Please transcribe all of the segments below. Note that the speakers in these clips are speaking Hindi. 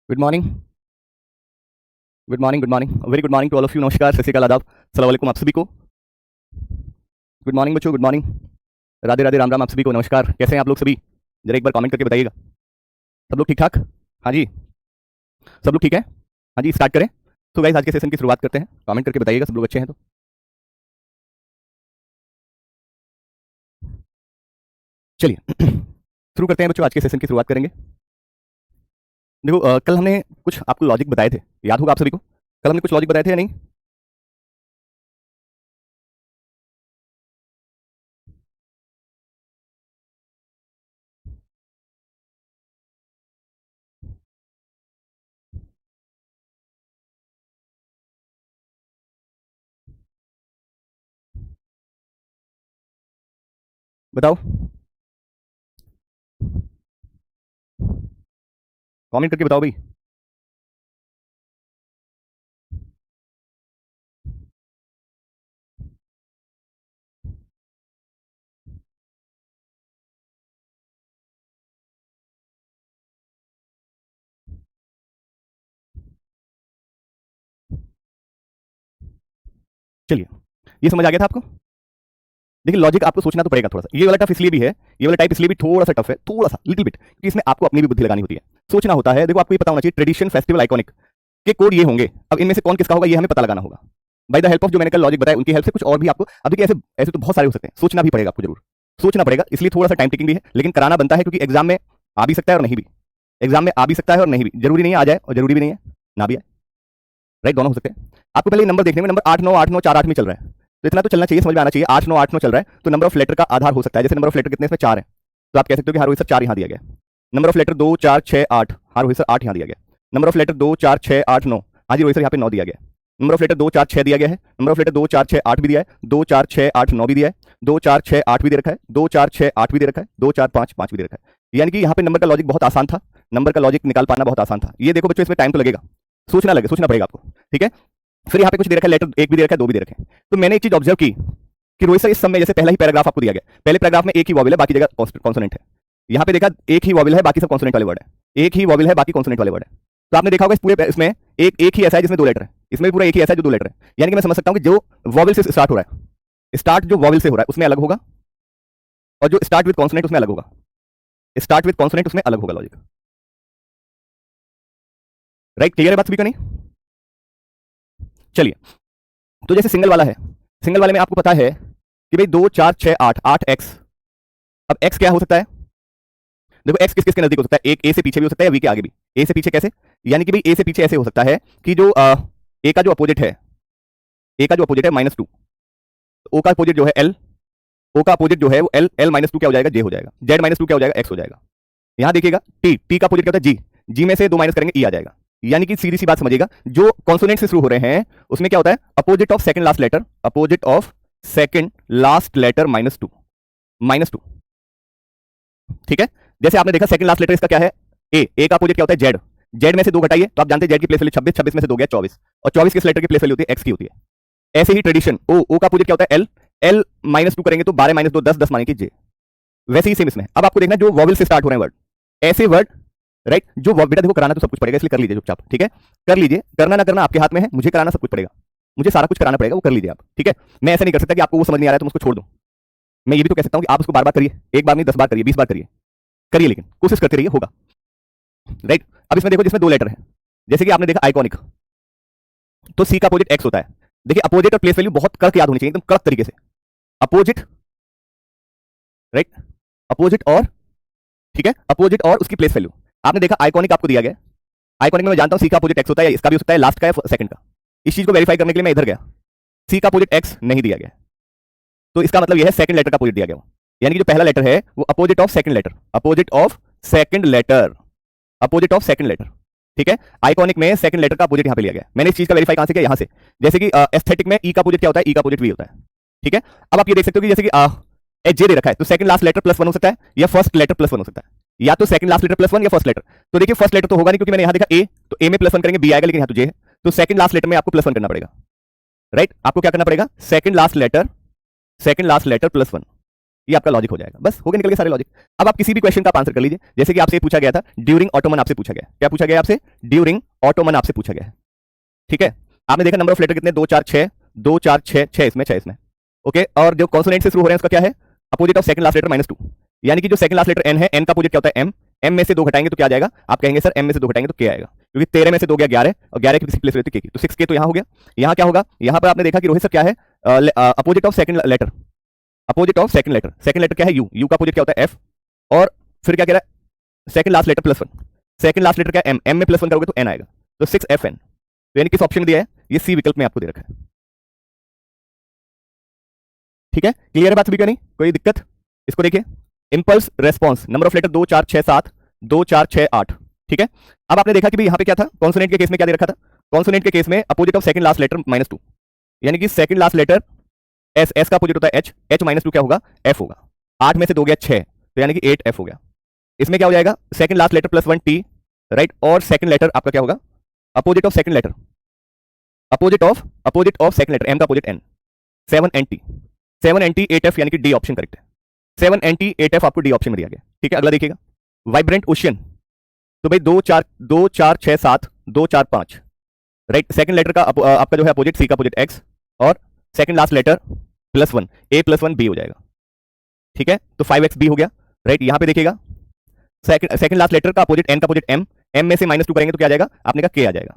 Good morning. Good morning, good morning, very good morning to all of you. नमस्कार, सत श्री अकाल, आदाब, अस्सलाम वालेकुम आप सभी को। गुड मॉर्निंग बच्चों, गुड मॉर्निंग, राधे राधे, राम राम आप सभी को, नमस्कार। कैसे हैं आप लोग सभी? जरा एक बार कमेंट करके बताइएगा। सब लोग ठीक ठाक? हाँ जी, सब लोग ठीक है? हाँ जी, स्टार्ट करें। तो गाइस आज के सेशन की शुरुआत करते हैं। कमेंट करके बताइएगा सब लोग अच्छे हैं तो। चलिए शुरू करते हैं बच्चों, आज के सेशन की शुरुआत करेंगे। देखो कल हमने कुछ आपको लॉजिक बताए थे, याद होगा आप सभी को? कल हमने कुछ लॉजिक बताए थे या नहीं? बताओ, कमेंट करके बताओ भाई। चलिए, ये समझ आ गया था आपको? देखिए लॉजिक आपको सोचना तो पड़ेगा थोड़ा सा। ये वाला टफ इसलिए भी है, ये वाला टाइप इसलिए भी थोड़ा सा टफ है, थोड़ा सा लिटिल बिट, क्योंकि इसमें आपको अपनी भी बुद्धि लगानी होती है, सोचना होता है। देखो आपको ये पता होना चाहिए ट्रेडिशन, फेस्टिवल, आइकॉनिक के कोड ये होंगे। अब इनमें से कौन किसका होगा ये हमें पता लगाना होगा बाय द हेल्प ऑफ जो मैंने कल लॉजिक बताया, उनकी हेल्प से। कुछ और भी आपको अब देखिए, ऐसे ऐसे तो बहुत सारे हो सकते हैं, सोचना भी पड़ेगा आपको, जरूर सोचना पड़ेगा, इसलिए थोड़ा सा टाइम टेकिंग भी है, लेकिन कराना बनता है, क्योंकि एग्जाम में आ भी सकता है और नहीं भी। एग्जाम में आ भी सकता है और नहीं भी, जरूरी नहीं है आ जाए, और जरूरी भी नहीं है ना भी आए, राइट, दोनों हो सकते हैं। आपको पहले नंबर देखने में, नंबर 8 9 8 9 4 8 में चल रहा है, तो इतना तो चलना चाहिए, समझ में आना चाहिए। 8 9 8 9 चल रहा है, तो नंबर ऑफ लेटर का आधार हो सकता है। जैसे नंबर ऑफ लेटर कितने इसमें 4 है, तो आप कह सकते हो कि हाँ रोहित सर 4 यहाँ दिया गया। नंबर ऑफ लेटर 2 4 6 8, हाँ रोहित सर 8 यहाँ दिया गया। नंबर ऑफ लेटर 2 4 6 8 9, हाँ जी रोहित सर यहाँ पे 9 दिया गया। नंबर ऑफ लेटर 2 4 6 दिया गया है। नंबर ऑफ लेटर 2 4 6 8 भी दिया है, 2 4 6 8 9 भी दिया है, 2 4 6 8 भी दे रखा है, 2 4 6 8 भी दे रखा है, 2 4 5 5 भी दे रखा है। यानी कि यहाँ पे नंबर का लॉजिक बहुत आसान था, नंबर का लॉजिक निकाल पाना बहुत आसान था। ये देखो बच्चों, इसमें टाइम तो लगेगा, सोचना पड़ेगा आपको, ठीक है। फिर यहाँ पे कुछ दे रखा है, लेटर एक भी दे रखा है, दो भी दे रखे हैं। तो मैंने एक चीज ऑब्जर्व की कि रोहित सर इस समय जैसे पहला ही पैराग्राफ आपको दिया गया, पहले पैराग्राफ में एक ही वॉवेल है, बाकी जगह कॉन्सोनेंट है। यहाँ पे देखा एक ही वॉवेल है, बाकी सब कॉन्सोनेंट वाले वर्ड है, एक ही वॉवेल है, बाकी कॉन्सोनेंट वाले वर्ड है। तो आपने देखा होगा इस पूरे इसमें एक ही ऐसा है जिसमें 2 लेटर है, इसमें पूरा एक ही ऐसा है जो 2 लेटर है। यानी कि मैं समझ सकता हूँ कि जो वॉवेल से स्टार्ट हो रहा है, स्टार्ट जो वॉवेल से हो रहा है उसमें अलग होगा, और जो स्टार्ट विद कॉन्सोनेंट उसमें अलग होगा, स्टार्ट विद कॉन्सोनेंट उसमें अलग होगा लॉजिक, राइट। क्लियर है बात सभी का? नहीं? चलिए, तो जैसे सिंगल वाला है, सिंगल वाले में आपको पता है कि भाई 2 4 6 8 8 एक्स। अब एक्स क्या हो सकता है? देखो एक्स किस किस के नजदीक हो सकता है? एक ए से पीछे भी हो सकता है, वी के आगे भी। ए से पीछे कैसे? यानी कि भाई ए से पीछे ऐसे हो सकता है कि जो ए का जो अपोजिट है, ए का जो अपोजिट है -2, ओ का अपोजिट जो है एल, ओ का अपोजिट जो है वो एल, एल -2 क्या हो जाएगा? जे हो जाएगा। जेड -2 क्या हो जाएगा? एक्स हो जाएगा। यहां देखिएगा टी, टी का अपोजिट क्या होता है? जी, जी में से 2 माइनस करेंगे ई आ जाएगा। यानी कि सीधी सी बात समझिएगा, जो कॉन्सोनेंट से शुरू हो रहे हैं उसमें क्या होता है? Opposite of second last letter, opposite of second last letter -2, -2, ठीक है। जैसे आपने देखा सेकंड लास्ट लेटर इसका क्या है? ए, ए का अपोजिट क्या होता है? जेड, जेड में से 2 घटाइए तो आप जानते हैं जेड की प्लेस वैल्यू 26, 26 में से 2 गया 24, और 24 किस लेटर की प्लेस वैल्यू होती है? एक्स की होती है। ऐसे ही ट्रेडिशन ओ, ओ का अपोजिट क्या होता है? एल, एल -2 करेंगे तो 12 -2 10, 10 माने कि जे। वैसे ही सेम इसमें। अब आपको देखना जो वॉवेल से स्टार्ट हो रहे हैं वर्ड, ऐसे वर्ड, राइट, जो बेटा देखो कराना तो सब कुछ पड़ेगा, इसलिए कर लीजिए चुपचाप, ठीक है, कर लीजिए, करना ना करना आपके हाथ में है, मुझे कराना सब कुछ पड़ेगा, मुझे सारा कुछ कराना पड़ेगा, वो कर लीजिए आप, ठीक है। मैं ऐसा नहीं कर सकता कि आपको वो समझ नहीं आ रहा है तो उसको छोड़ दूं। मैं ये भी तो कह सकता हूं कि आप उसको बार बार करिए, एक बार नहीं 10 बार करिए, 20 बार करिए, करिए, लेकिन कोशिश करते रहिए, होगा, राइट। अब इसमें देखो जिसमें 2 लेटर है, जैसे कि आपने देखा आइकॉनिक, तो सी का अपोजिट एक्स होता है। देखिए अपोजिट और प्लेस वैल्यू बहुत कड़क याद होनी चाहिए, एकदम कड़क तरीके से। अपोजिट, राइट, अपोजिट और, ठीक है, अपोजिट और उसकी प्लेस वैल्यू। आपने देखा आइकॉनिक आपको दिया गया, आइकॉनिक में मैं जानता हूं सी का अपोजिट एक्स होता है, इसका भी हो सकता है, लास्ट का या सेकंड का। इस चीज को वेरीफाई करने के लिए मैं इधर गया, सी का अपोजिट एक्स नहीं दिया गया, तो इसका मतलब यह है सेकंड लेटर का अपोजिट दिया गया, यानी कि जो पहला लेटर है वो opposite of second letter, opposite of second letter, opposite of second letter, ठीक है। आइकॉनिक में सेकंड लेटर का अपोजिट यहां पे लिया गया। मैंने इस चीज का वेरीफाई कहां से किया? यहां से। जैसे कि एस्थेटिक में ई का अपोजिट क्या होता है? ई का अपोजिट वी होता है, ठीक है। अब आप ये देख सकते हो कि जैसे कि जे दे रखा है, तो सेकंड लास्ट लेटर +1 हो सकता है, या फर्स्ट लेटर +1 हो सकता है, या तो सेकंड लास्ट लेटर +1 या फर्स्ट लेटर। तो देखिए फर्स्ट लेटर तो होगा नहीं, क्योंकि मैंने यहां देखा ए, तो ए में +1 करेंगे बी आएगा, लेकिन यहां तो जे है, तो सेकंड लास्ट लेटर में आपको +1 करना पड़ेगा, राइट। आपको क्या करना पड़ेगा? सेकंड लास्ट लेटर +1, ये आपका लॉजिक हो जाएगा, बस हो गए निकल गए सारे लॉजिक। अब आप किसी भी क्वेश्चन का आंसर कर लीजिए, जैसे कि आपसे पूछा गया था ड्यूरिंग ऑटोमन, आपसे पूछा गया, क्या पूछा गया आपसे, ड्यूरिंग ऑटोमन आपसे पूछा गया है, ठीक है। आपने देखा नंबर ऑफ लेटर कितने, 2 4 6, 2 4 6, 6 इसमें, 6 इसमें, ओके। और जो कॉन्सोनेंट से शुरू हो रहे हैं उसका क्या है, opposite of second last letter -2, यानी कि जो सेकंड लास्ट लेटर एन है, एन का अपोजिट क्या होता है एम, एम में से 2 घटाएंगे तो क्या आ जाएगा, आप कहेंगे सर एम में से 2 घटाएंगे तो के आएगा, क्योंकि 13 में से 2 गया 11 और 11 की प्लेस रहती के की, तो 6 के तो यहां हो गया। यहां क्या होगा, यहां पर आपने देखा कि रोहित सर क्या है, opposite of second letter, opposite of second letter, second letter क्या है यू, यू का अपोजिट क्या होता है एफ, और फिर क्या कह रहा है second last letter +1, second last letter क्या एम, एम में +1 करोगे तो एन आएगा, तो 6FN, तो यानी किस ऑप्शन में दिया है, ये सी विकल्प में आपको दे रखा है, ठीक है। क्लियर है बात सभी का, नहीं कोई दिक्कत। इसको देखिए, impulse response, number of letter 2 4 6 7, 2 4 6 8, ठीक है। अब आपने देखा कि यहाँ पे क्या था, कॉन्सोनेंट के केस में क्या दे रखा था, कॉन्सोनेंट के केस में opposite of second last letter -2, यानी कि second last letter S, S का अपोजिट होता है एच, एच -2 क्या होगा, एफ होगा, 8 में से 2 गया 6, तो यानी कि 8F हो गया। इसमें क्या हो जाएगा, second last letter +1 T, right, और सेकंड लेटर आपका क्या होगा, opposite of second letter, opposite of second letter, M का opposite N, 7NT, 7NT 8F, यानी कि डी ऑप्शन करेक्ट है, 7NT 8F आपको डी ऑप्शन में दिया गया, ठीक है। अगला देखिएगा, वाइब्रेंट ओशियन, तो भाई 2 4 6 7, 2 4 5, राइट, सेकंड लेटर का आपका जो है अपोजिट, सी का अपोजिट एक्स, और सेकंड लास्ट लेटर +1, ए +1 बी हो जाएगा, ठीक है, तो 5XB हो गया, राइट। यहां पे देखिएगा सेकंड लास्ट लेटर का अपोजिट एन का अपोजिट एम, एम में से -2 करेंगे तो क्या आ जाएगा, आपने कहा के आ जाएगा,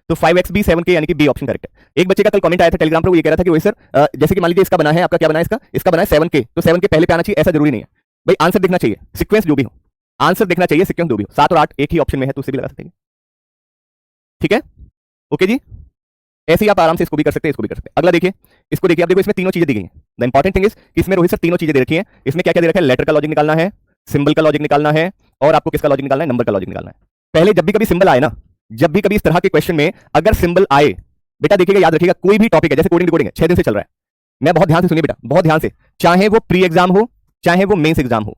तो 5XB 7K, यानी कि बी ऑप्शन करेक्ट है। एक बच्चे का कल कमेंट आया था टेलीग्राम पर, वो ये कह रहा था कि वही सर जैसे कि मान लीजिए इसका बना है, आपका क्या बना है, इसका बना है 7K, तो 7K पहले पे आना चाहिए, ऐसा जरूरी नहीं है भाई, आंसर देखना चाहिए, सीक्वेंस जो भी हो, आंसर देखना चाहिए, सीक्वेंस जो भी हो, 7 और 8 एक ही ऑप्शन में है तो उसे भी लगा सकते हैं, ठीक है, ओके जी। ऐसे ही आप आराम से इसको भी कर सकते हैं, इसको भी कर सकते हैं। अगला देखिए, इसको देखिए, आप देखो इसमें तीनों चीजें दी गई हैं, द इंपॉर्टेंट थिंग इज कि इसमें रोहित सर तीनों चीजें दे रखी हैं। इसमें क्या क्या दे रखा है, लेटर का लॉजिक निकालना है, सिंबल का लॉजिक निकालना है, और आपको किसका लॉजिक निकालना है, नंबर का लॉजिक निकालना है। पहले जब भी कभी सिंबल आए ना, जब भी कभी इस तरह के क्वेश्चन में अगर सिंबल आए, बेटा देखिएगा, याद रखिएगा, कोई भी टॉपिक है, जैसे कोडिंग रिकॉर्डिंग है, 6 दिन से चल रहा है, मैं बहुत ध्यान से सुनिए बेटा, बहुत ध्यान से, चाहे वो प्री एग्जाम हो, चाहे वो मेंस एग्जाम हो,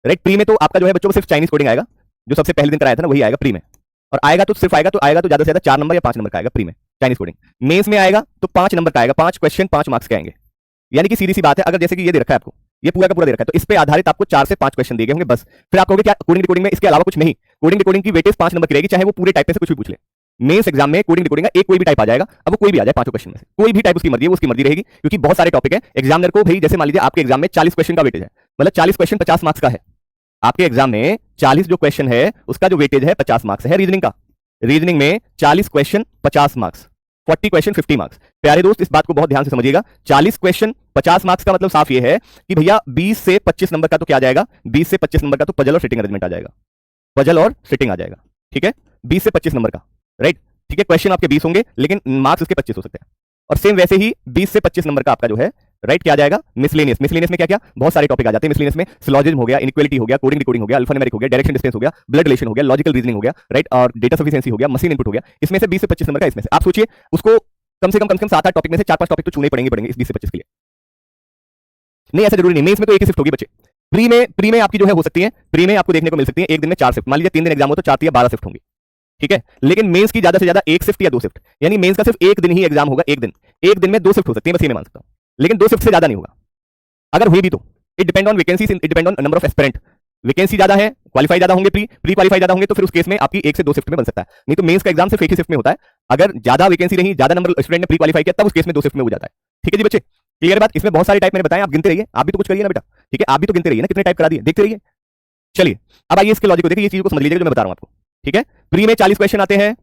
राइट। प्री में तो आपका जो है बच्चों को सिर्फ चाइनीज कोडिंग आएगा, जो सबसे पहले दिन कराया था ना, वही आएगा प्री में, और आएगा तो सिर्फ आएगा तो ज्यादा से ज्यादा 4 नंबर या 5 नंबर का आएगा प्री में चाइनीज कोडिंग। मेंस में आएगा तो 5 नंबर का आएगा, 5 क्वेश्चन 5 मार्क्स के आएंगे, यानी कि सीधी सी बात है, अगर जैसे कि ये दे रखा है आपको, ये पूरा का पूरा दे रखा है, तो इस पे आधारित आपको 4 से 5 क्वेश्चन दिए होंगे बस। फिर आप कहोगे क्या कोडिंग रिकॉर्डिंग में इसके अलावा कुछ नहीं, कोडिंग रिकॉर्डिंग की वेटेज 5 नंबर की रहेगी, चाहे वो पूरे टाइप में से कुछ भी पूछ ले। मेंस एग्जाम में कोडिंग रिकॉर्डिंग का एक कोई भी टाइप आ जाएगा, अब वो कोई भी आ जाए 5 क्वेश्चन में से, कोई भी टाइप उसकी मर्जी है, वो उसकी मर्जी रहेगी, क्योंकि बहुत सारे टॉपिक है। एग्जामिनर को भाई, जैसे मान लीजिए आपके एग्जाम में 40 क्वेश्चन का वेटेज है, मतलब 40 क्वेश्चन 50 मार्क्स का है, आपके एग्जाम में 40 जो क्वेश्चन है उसका जो वेटेज है 50 मार्क्स है रीजनिंग का। रीजनिंग में 40 क्वेश्चन 50 मार्क्स, 40 क्वेश्चन 50 मार्क्स। प्यारे दोस्त इस बात को बहुत ध्यान से समझिएगा, 40 क्वेश्चन 50 मार्क्स का मतलब साफ ये है कि भैया 20 से 25 नंबर का तो क्या आ जाएगा, 20 से 25 नंबर का तो पजल और सिटिंग अरेंजमेंट आ जाएगा, पजल और सिटिंग आ जाएगा, ठीक है, 20 से 25 नंबर का, राइट, ठीक है। क्वेश्चन आपके 20 होंगे लेकिन मार्क्स उसके 25 हो सकते हैं। और सेम वैसे ही 20 से 25 नंबर का आपका जो है, राइट, क्या आ जाएगा, मिसलेनियस। मिसलेनियस में क्या क्या बहुत सारे टॉपिक आ जाते हैं। मिसलेनियस में सिलोजिज्म हो गया, इनइक्वालिटी हो गया, कोडिंग रिकॉर्डिंग हो गया, अल्फान्यूमेरिक हो गया, डायरेक्शन डिस्टेंस हो गया, ब्लड रिलेशन हो गया, लॉजिकल रीजनिंग हो गया, राइट, और डेटा सफिशिएंसी हो गया, मशीन इनपुट हो गया। इसमें से 20 से 25 नंबर का, इसमें से आप सोचिए उसको कम से कम 7-8 टॉपिक में से 4-5 टॉपिक तो चुने पड़ेंगे इस 20 से 25 के लिए। नहीं ऐसा जरूरी नहीं, मेंस में तो एक ही शिफ्ट होगी बच्चे। प्री में आपकी जो है हो सकती है, प्री में आपको देखने को मिल सकती है एक दिन में 4 शिफ्ट, मान लीजिए 3 दिन एग्जाम हो तो 4 या 12 शिफ्ट होंगी, ठीक है। लेकिन मेंस की ज्यादा से ज्यादा 1 शिफ्ट या 2 शिफ्ट, यानी मेंस का सिर्फ एक दिन ही एग्जाम होगा, एक दिन में 2 शिफ्ट हो सकती है, बस ये मैं मान सकता हूं, लेकिन 2 शिफ्ट से ज्यादा नहीं होगा। अगर हुई भी तो it depend on vacancies, it depend on number of aspirant. Vacancy ज्यादा है, क्वालीफाई ज्यादा होंगे, प्री क्वालीफाई ज्यादा होंगे, तो फिर उस केस में आपकी 1 से 2 शिफ्ट में बन सकता है। नहीं तो मेंस का एग्जाम सिर्फ एक ही शिफ्ट में होता है। अगर ज्यादा वैकेंसी रही, ज्यादा नंबर स्टूडेंट ने प्री क्वालीफाई किया, तब उस केस में 2 शिफ्ट में हो जाता है, ठीक है जी बच्चे। क्लियर बात। इसमें बहुत सारे टाइप मैंने बताया, आप गिनते रहिए, आप भी तो कुछ करिए ना बेटा, ठीक है, आप भी तो गिनते रहिए ना, कितने टाइप करा दिए, देखते रहिए। चलिए अब आइए इसके लॉजिक को देखिए, ये चीज को समझ लीजिए जो मैं बता रहा हूं आपको, ठीक है। प्री में 40 क्वेश्चन आते हैं,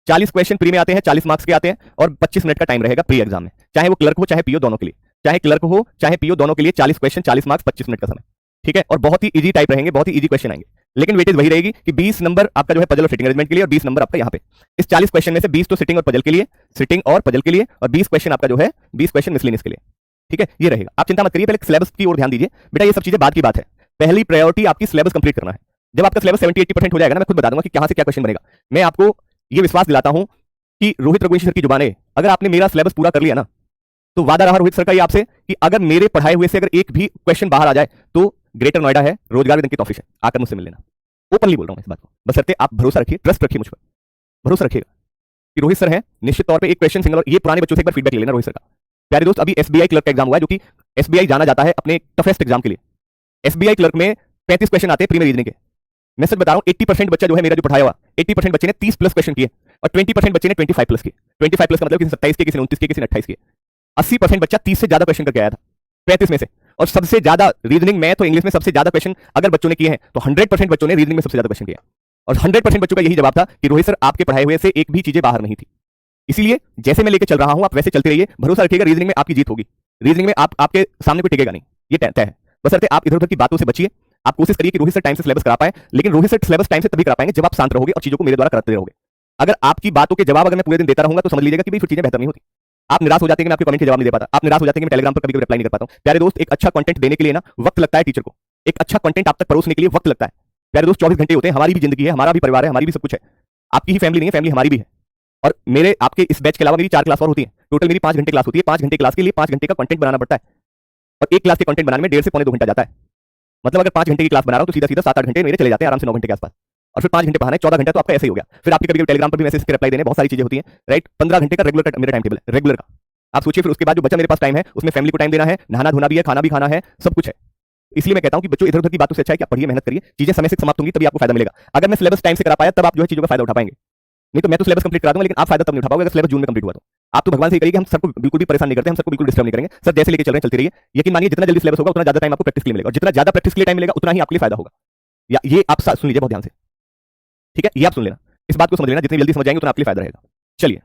40 क्वेश्चन प्री में आते हैं, 40 मार्क्स के आते हैं, और 25 मिनट का टाइम रहेगा प्री एग्जाम में, चाहे वो क्लर्क हो चाहे पीओ, दोनों के लिए, चाहे क्लर्क हो चाहे पीओ, दोनों के लिए 40 क्वेश्चन 40 मार्क्स 25 मिनट का समय, ठीक है। और बहुत ही इजी टाइप रहेंगे, बहुत ही इजी क्वेश्चन आएंगे, लेकिन वेटेज वही रहेगी कि 20 नंबर आपका जो है पजल और सिटिंग अरेंजमेंट के लिए, और 20 नंबर आपका यहाँ पे इस 40 क्वेश्चन में से 20 तो सिटिंग और पजल के लिए, सिटिंग और पजल के लिए, और 20 क्वेश्चन आपका जो है 20 क्वेश्चन मिसलेनियस के लिए, ठीक है। ये रहेगा, आप चिंता मत करिए, पहले सिलेबस की ओर ध्यान दीजिए बेटा, ये सब चीजें बाद की बात है, पहली प्रायोरिटी आपकी सिलेबस कंप्लीट करना है। जब आपका सिलेबस 70-80% हो जाएगा ना, मैं खुद बता दूंगा कि कहां से क्या क्वेश्चन बनेगा। मैं आपको ये विश्वास दिलाता हूं कि रोहित रघुवंशी सर की जुबान है, अगर आपने मेरा सिलेबस पूरा कर लिया ना, तो वादा रहा रोहित सर का ये आपसे कि अगर मेरे पढ़ाए हुए से अगर एक भी क्वेश्चन बाहर आ जाए तो ग्रेटर नोएडा है, रोजगार विद अंकित ऑफिस है, आकर मुझसे मिल लेना। ओपनली बोल रहा हूं इस बात को, बशर्ते आप भरोसा रखिए, ट्रस्ट रखिए मुझ पर, भरोसा रखिएगा कि रोहित सर है, निश्चित तौर पे एक क्वेश्चन सिंगल, और ये पुराने बच्चों से एक बार फीडबैक ले लेना रोहित सर का। प्यारे दोस्त, अभी एसबीआई क्लर्क का एग्जाम हुआ है, जो कि एसबीआई जाना जाता है अपने टफेस्ट एग्जाम के लिए। एसबीआई क्लर्क में 35 क्वेश्चन आते हैं प्री में रीजनिंग के। मैं सच बता रहा हूं 80% बच्चा जो है मेरा जो पढ़ाया हुआ 80% बच्चे ने 30 प्लस क्वेश्चन किए और 20% बच्चे ने 25 प्लस किए। 25 प्लस का मतलब किसी ने 27 के, किसी ने 29 के, किसी ने 28 के। 80% बच्चा 30 से ज्यादा क्वेश्चन करके आया था 35 में से। और सबसे ज्यादा रीजनिंग, मैथ और इंग्लिश में सबसे ज्यादा क्वेश्चन अगर बच्चों ने किए हैं तो 100% बच्चों ने रीजनिंग में सबसे ज्यादा क्वेश्चन किया। और 100% बच्चों का यही जवाब था कि रोहित सर आपके पढ़ाए हुए से एक भी चीजें बाहर नहीं थी। इसलिए जैसे मैं लेके चल रहा हूं आप वैसे चलते रहिए, भरोसा रखिएगा रीजनिंग में आपकी जीत होगी। रीजनिंग में आपके सामने कोई टिकेगा नहीं, ये तय है। बशर्ते आप इधर उधर की बातों से बचिए। आप कोशिश करिए कि रोहित सर टाइम से सिलेबस करा पाए, लेकिन रोहित सर सिलेबस टाइम से तभी करा पाएंगे जब आप शांत रहोगे और चीजों को मेरे द्वारा कराते रहोगे। अगर आपकी बातों के जवाब अगर मैं पूरे दिन देता रहूंगा तो समझ लीजिएगा कि भाई फिर चीजें बेहतर नहीं होती। आप निराश हो जाते हैं कि मैं आपके कमेंट के जवाब नहीं दे पाता, आप निराश हो जाते हैं कि मैं टेलीग्राम पर कभी कभी रिप्लाई नहीं कर पाता हूं। प्यारे दोस्त, एक अच्छा कंटेंट देने के लिए ना वक्त लगता है टीचर को। एक अच्छा कंटेंट आप तक परोसने के लिए वक्त लगता है। प्यारे दोस्त, 24 घंटे होते हैं, हमारी भी जिंदगी है, हमारा भी परिवार है, हमारी भी सब कुछ है। आपकी ही फैमिली नहीं है, फैमिली हमारी भी है। और मेरे आपके इस बैच के अलावा मेरी 4 क्लास और होती है। टोटल मेरी 5 घंटे क्लास होती है। 5 घंटे क्लास के लिए 5 घंटे का कंटेंट बनाना पड़ता है और एक क्लास के कंटेंट बनाने में 1.5 से पौने 2 घंटा जाता है। मतलब अगर 5 घंटे की क्लास बना रहा हूं तो सीधा सीधा 7-8 घंटे मेरे चले जाते हैं आराम से 9 घंटे के आसपास। और फिर 5 घंटे पढ़ाना है, 14 घंटा तो आपका ऐसे ही हो गया। फिर आपके कभी टेलीग्राम पर भी मैसेज के रिप्लाई देने, बहुत सारी चीजें होती हैं, राइट। 15 घंटे का रेगुलर मेरा टाइम टेबल है, रेगुलर का। आप सोचिए फिर उसके बाद जो बचा मेरे पास टाइम है उसमें फैमिली को टाइम देना है, नहाना धोना भी है, खाना भी खाना है, सब कुछ है। इसलिए मैं कहता हूं कि बच्चों इधर उधर की बातों से अच्छा है कि आप पढ़िए, मेहनत करिए, चीजें समय से समाप्त होंगी तभी आपको फायदा मिलेगा। अगर मैं सिलेबस टाइम से करा पाया तब आप जो है चीजों का फायदा उठा पाएंगे। नहीं तो मैं तो सिलेबस कंप्लीट करा दूंगा लेकिन आप फायदा तब नहीं उठा पाओगे अगर सिलेबस जून में कंप्लीट हुआ तो। आप तो भगवान से ही करिए कि हम सबको बिल्कुल भी परेशान नहीं करते, हम सबको बिल्कुल डिस्टर्ब नहीं करेंगे सर, जैसे लेके चल रहे हैं चलते रहिए। यकीन मानिए जितना जल्दी सिलेबस होगा उतना ज्यादा टाइम आपको प्रैक्टिस के लिए मिलेगा, और जितना ज्यादा प्रैक्टिस के लिए टाइम मिलेगा उतना ही आपके लिए फायदा होगा। या ये आप सुन लीजिए बहुत ध्यान से, ठीक है, ये आप सुन लेना, इस बात को समझ लेना, जितनी जल्दी समझ जाएंगे उतना आपके लिए फायदा रहेगा। चलिए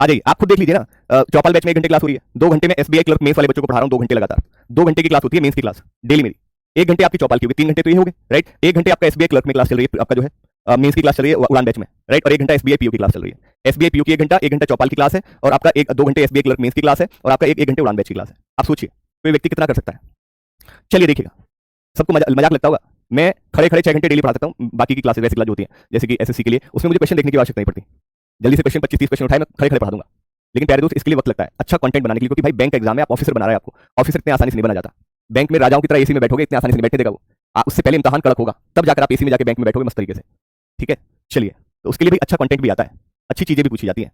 आ जाइए, आप खुद देख लीजिए ना, चौपाल बैच में 1 घंटे क्लास हो रही है, 2 घंटे में एसबीआई क्लर्क मेंस वाले बच्चों को पढ़ा रहा हूं 2 घंटे लगातार। 2 घंटे की क्लास होती है मेंस की क्लास डेली मेरी। 1 घंटे आपकी चौपाल की होगी, 3 घंटे तो ये हो गए, राइट। 1 घंटे आपका एसबीआई क्लर्क में क्लास चल रही है, आपका जो है मेंस की क्लास चल रही है उड़ान बैच में, राइट। और 1 घंटा एसबीआई पीओ की क्लास चल रही है। एसबीआई पीओ की 1 घंटा, 1 घंटा चौपाल की क्लास है, और आपका 2 घंटे एसबीआई क्लर्क मेंस की क्लास है, और आपका 1 घंटे उड़ान बैच की क्लास है। आप सोचिए कोई व्यक्ति कितना कर सकता है। चलिए देखिएगा, सबको मजाक लगता होगा, मैं खड़े खड़े 6 घंटे डेली पढ़ा सकता हूं। बाकी की क्लासेस वैसी क्लास जो होती है जैसे कि एसएससी के लिए, उसमें मुझे क्वेश्चन देखने की आवश्यकता नहीं पड़ती। जल्दी से क्वेश्चन 25-30 क्वेश्चन उठाए मैं खड़े खड़े पढ़ा दूंगा। लेकिन प्यारे दोस्त इसके लिए वक्त लगता है अच्छा कंटेंट बनाने के लिए, क्योंकि भाई बैंक का एग्जाम है, आप ऑफिसर बना रहे हैं, आपको ऑफिसर इतने आसानी से नहीं बना जाता। बैंक में राजाओं की तरह एसी में बैठोगे इतने आसानी से नहीं बैठने देगा वो, उससे पहले इम्तिहान कड़क होगा तब जाकर आप एसी में जाकर बैंक में बैठोगे मस्त तरीके से, ठीक है। चलिए, तो उसके लिए भी अच्छा कंटेंट भी आता है, अच्छी चीजें भी पूछी जाती हैं,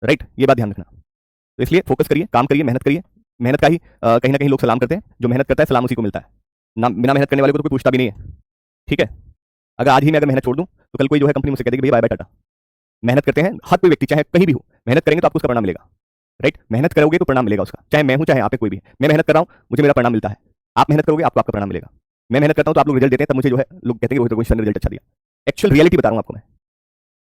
राइट, ये बात ध्यान रखना। तो इसलिए फोकस करिए, काम करिए, मेहनत करिए। मेहनत का ही कहीं ना कहीं लोग सलाम करते हैं, जो मेहनत करता है सलाम उसी को मिलता है ना, बिना मेहनत करने वाले को तो कोई पूछता भी नहीं है, ठीक है। अगर आज ही मैं अगर मेहनत छोड़ दूं तो कल कोई जो है कंपनी मुझसे कह देगी भैया बाय बाय टाटा। मेहनत करते हैं हर कोई व्यक्ति, चाहे कहीं भी हो, मेहनत करेंगे तो आपको उसका परिणाम मिलेगा, राइट। मेहनत करोगे तो परिणाम मिलेगा उसका, चाहे मैं हूं चाहे आप कोई भी है। मैं मेहनत कर रहा हूं, मुझे मेरा परिणाम मिलता है। आप मेहनत करोगे आपको आपका परिणाम मिलेगा। मैं मेहनत करता हूं तो आप लोग रिजल्ट देते हैं, तब मुझे जो है लोग कहते हैं रोहित सर ने रिजल्ट अच्छा दिया। एक्चुअल रियलिटी बता रहा हूं आपको मैं,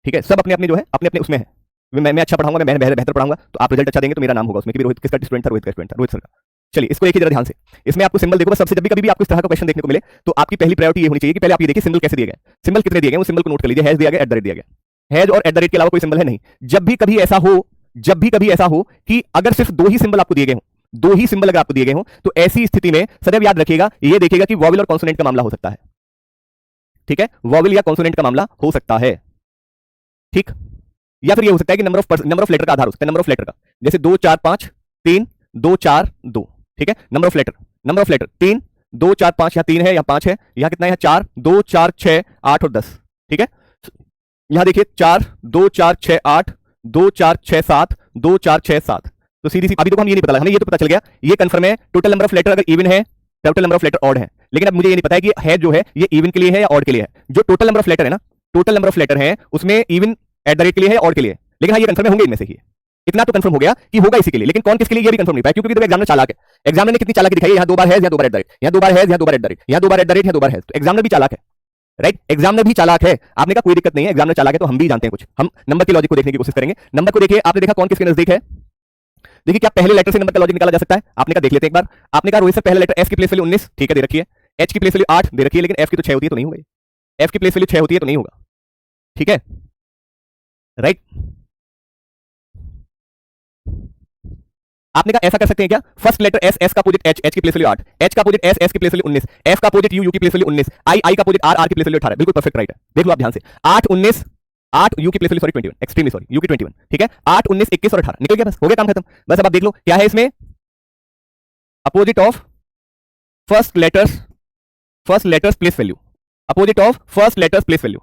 ठीक है। सब अपने अपने जो है अपने अपने उसमें है। मैं अच्छा पढ़ाऊंगा, मैं बेहतर पढ़ाऊंगा तो आप रिजल्ट अच्छा देंगे तो मेरा नाम होगा उसमें कि रोहित किसका स्टूडेंट था, रोहित का स्टूडेंट था, रोहित सर का। चलिए इसको एक ही जरा ध्यान से, इसमें आपको सिंबल देखो, बस सबसे जब भी आपको इस तरह का क्वेश्चन देखने को मिले तो आपकी पहली प्रायोरिटी ये होनी चाहिए कि पहले आप ये देखिए सिंबल कैसे दिए गए, सिंबल कितने दिए गए, वो सिंबल को नोट कर लीजिए। हैज दिया गया, एट द रेट दिया गया, हैज और एट द रेट के अलावा कोई सिंबल है नहीं। जब भी कभी ऐसा हो कि अगर सिर्फ 2 ही सिंबल आपको दिए गए हो, 2 ही सिंबल अगर आपको दिए गए हो, तो ऐसी स्थिति में सदैव याद रखिएगा, ये देखिएगा कि वॉवेल और कॉन्सोनेंट का मामला हो सकता है, ठीक है। वॉवेल या कॉन्सोनेंट का मामला हो सकता है, ठीक। या फिर ये हो सकता है कि नंबर ऑफ लेटर का आधार हो सकता है, नंबर ऑफ लेटर का, जैसे 2 4 5 3 2 4 2, ठीक है। नंबर ऑफ लेटर 3 2 4 5, या 3 है या 5 है, यहां कितना है, 4 2 4 6 8 और 10, ठीक है। यहां देखिए 4 2 4 6 8 2 4 6 7 2 4 6 7, तो सीधी सी अभी तो हम ये नहीं पता लगा, हमें ये तो पता चल गया, ये कंफर्म है टोटल नंबर ऑफ लेटर अगर इवन है, total number of letter odd है। लेकिन अब मुझे ये नहीं पता है कि है जो है ये इवन के लिए है या ऑड के लिए है। जो टोटल नंबर ऑफ लेटर है ना, टोटल नंबर ऑफ लेटर है उसमें इवन एट द रेट के लिए है, ऑड के लिए है। लेकिन हाँ ये कंफर्म होंगे इनमें से ही, इतना तो कंफर्म हो गया कि होगा इसी के लिए, लेकिन कौन किसके लिए ये भी कंफर्म नहीं पाया, क्योंकि एग्जामिनर चालाक है। एग्जामिनर ने कितनी चालाकी दिखाई है, यहां 2 बार है या 2 बार एट द रेट, यहां 2 बार है या 2 बार एट द रेट, यहां 2 बार एट द रेट या 2 बार है, तो एग्जामिनर भी चालाक है, राइट। एग्जामिनर भी चालाक है, आपने कहा कोई दिक्कत नहीं है, एग्जामिनर चालाक है तो हम भी जानते हैं कुछ, हम नंबर के लॉजिक को देखने की कोशिश करेंगे। नंबर को देखिए, आपने देखा कौन किसके नजदीक है, देखिए क्या पहले लेटर से नंबर का लॉजिक निकाला जा सकता है, आपने कहा देख लेते हैं एक बार। आपने कहा रोहित सर पहला लेटर एस की प्लेस वैल्यू 19, ठीक है, दे रखी है। एच की प्लेस वैल्यू 8 दे रखी है, लेकिन एफ की तो 6 होती है तो नहीं होगा, एफ की प्लेस वैल्यू 6 होती है तो नहीं होगा, ठीक है, राइट। आपने कहा ऐसा कर सकते हैं क्या, फर्स्ट लेटर एस, एस का अपोजिट एच, एच की प्लेस वैल्यू 8, एच का अपोजिट एस, एस की प्लेस वैल्यू 19, एफ का अपोजिट यू, यू की प्लेस वैल्यू 19, आई, आई का अपोजिट आर, आर की प्लेस वैल्यू 18, बिल्कुल परफेक्ट राइट है। देख लो आप ध्यान से, 8 19 8 यू की place value sorry 21, extremely sorry, you की 21, ठीक है। 8 19 21 और 18 निकल गया, बस हो गया काम खत्म। बस अब आप देख लो क्या है इसमें, opposite of first letters place value, opposite of first letters place value.